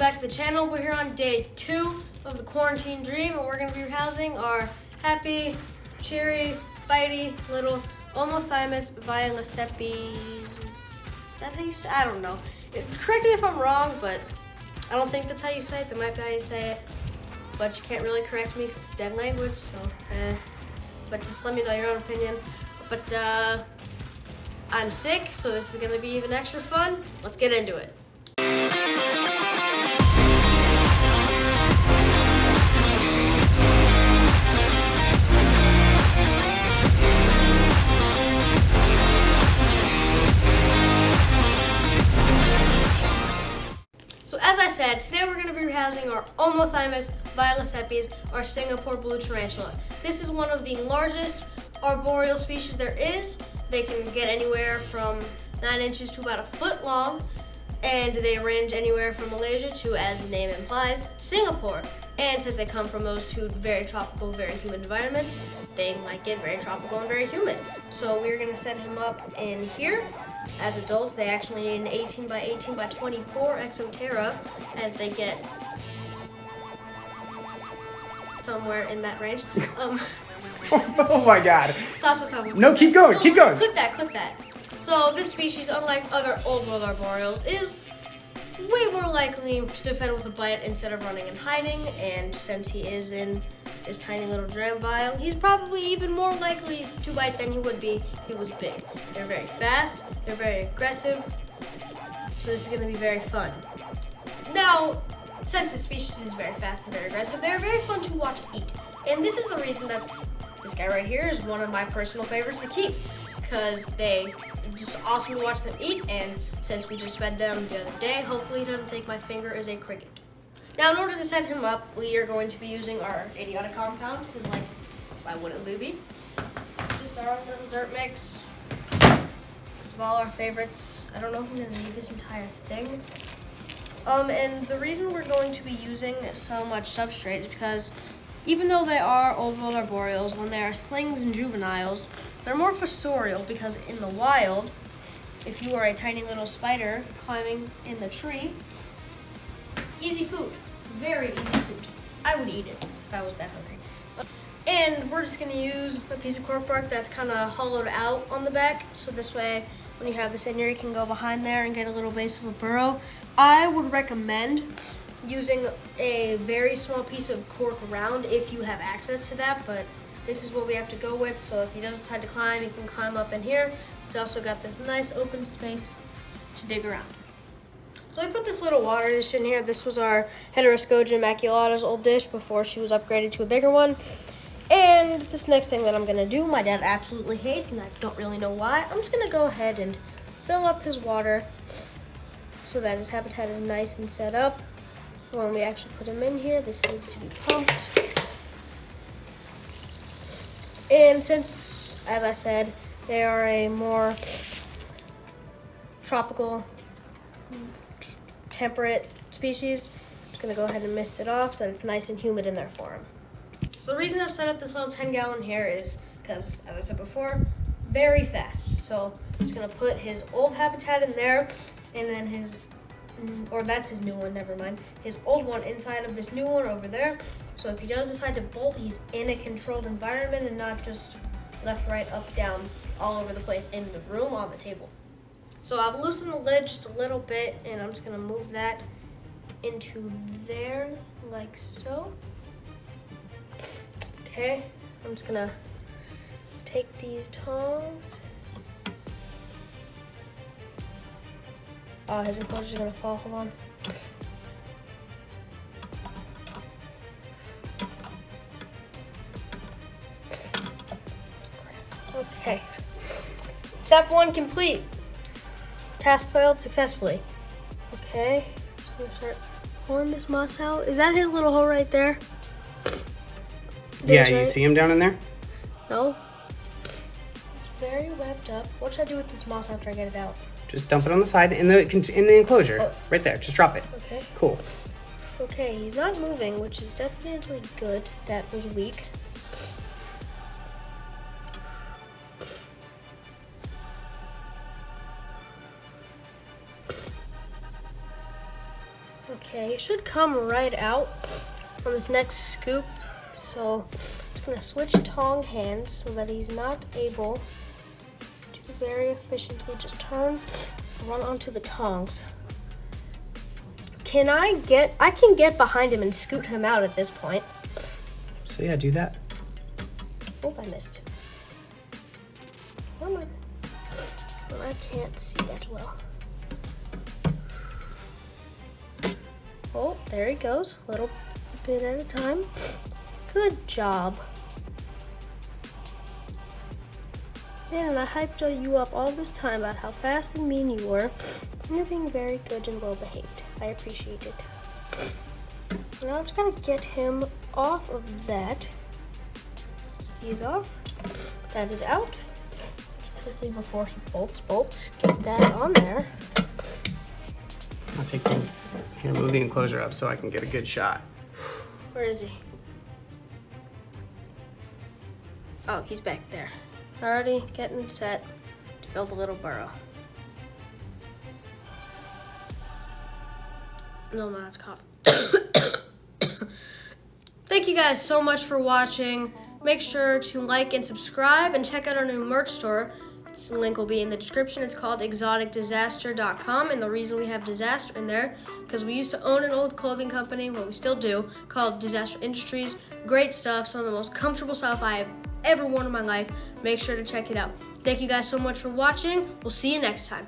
back to the channel. We're here on day 2 of the quarantine dream, and we're going to be housing our happy, cheery, bitey little Omothymus violaceopes. Is that how you say it? I don't know. Correct me if I'm wrong, but I don't think that's how you say it. That might be how you say it, but you can't really correct me because it's dead language, so but just let me know your own opinion. But I'm sick, so this is going to be even extra fun. Let's get into it. So as I said, today we're going to be rehousing our Omothymus violaceopes, our Singapore Blue Tarantula. This is one of the largest arboreal species there is. They can get anywhere from 9 inches to about a foot long, and they range anywhere from Malaysia to, as the name implies, Singapore. And since they come from those two very tropical, very humid environments, they might get very tropical and very humid. So we're going to set him up in here. As adults, they actually need an 18 by 18 by 24 Exoterra, as they get somewhere in that range. Oh my god. Stop. No, keep going, keep going. Clip that. So this species, unlike other old world arboreals, is way more likely to defend with a bite instead of running and hiding. And since he is in this tiny little dram vial, he's probably even more likely to bite than he would be if he was big. They're very fast, they're very aggressive, so this is going to be very fun. Now, since the species is very fast and very aggressive, they're very fun to watch eat. And this is the reason that this guy right here is one of my personal favorites to keep, because they just awesome to watch them eat. And since we just fed them the other day, hopefully he doesn't think my finger is a cricket. Now, in order to set him up, we are going to be using our idiotic compound, because, like, why wouldn't we be? It's just our own little dirt mix. It's of all our favorites. I don't know if I'm going to need this entire thing. And the reason we're going to be using so much substrate is because even though they are old world arboreals, when they are slings and juveniles, they're more fossorial, because in the wild, if you are a tiny little spider climbing in the tree, easy food, very easy food. I would eat it if I was that hungry. And we're just gonna use a piece of cork bark that's kind of hollowed out on the back, so this way when you have this in here, you can go behind there and get a little base of a burrow. I would recommend using a very small piece of cork round if you have access to that, but this is what we have to go with. So if he does decide to climb, he can climb up in here. We also got this nice open space to dig around. So we put this little water dish in here. This was our Heteroscogia maculata's old dish before she was upgraded to a bigger one. And this next thing that I'm gonna do, my dad absolutely hates, and I don't really know why. I'm just gonna go ahead and fill up his water so that his habitat is nice and set up. When we actually put him in here, this needs to be pumped. And since, as I said, they are a more tropical, temperate species, I'm just gonna go ahead and mist it off so that it's nice and humid in there for him. So the reason I've set up this little 10-gallon here is because, as I said before, very fast. So I'm just gonna put his old habitat in there, and then that's his new one, never mind. His old one inside of this new one over there. So if he does decide to bolt, he's in a controlled environment and not just left, right, up, down, all over the place in the room, on the table. So I've loosened the lid just a little bit, and I'm just gonna move that into there, like so. Okay, I'm just gonna take these tongs. Oh, his enclosure's gonna fall, hold on. Okay. Step 1 complete. Task failed successfully. Okay, so I'm gonna start pulling this moss out. Is that his little hole right there? Yeah, you see him down in there? No. It's very wrapped up. What should I do with this moss after I get it out? Just dump it on the side in the enclosure. Oh. Right there. Just drop it. Okay. Cool. Okay, he's not moving, which is definitely good. That was weak. Okay. Okay, it should come right out on this next scoop. So I'm just gonna switch tong hands so that he's not able to very efficiently just run onto the tongs. I can get behind him and scoot him out at this point. So yeah, do that. Oh, I missed. Come on. Well, I can't see that well. Oh, there he goes. A little bit at a time. Good job. Man, and I hyped you up all this time about how fast and mean you were. And you're being very good and well behaved. I appreciate it. Now I'm just gonna get him off of that. He's off. That is out. Just quickly before he bolts. Get that on there. I'll take the, here, move the enclosure up so I can get a good shot. Where is he? Oh, he's back there. Already getting set to build a little burrow. No, I'm not coughing. Thank you guys so much for watching. Make sure to like and subscribe and check out our new merch store. The link will be in the description. It's called exoticdisaster.com, and the reason we have disaster in there because we used to own an old clothing company, well, we still do, called Disaster Industries. Great stuff, some of the most comfortable stuff I have ever worn in my life. Make sure to check it out. Thank you guys so much for watching. We'll see you next time.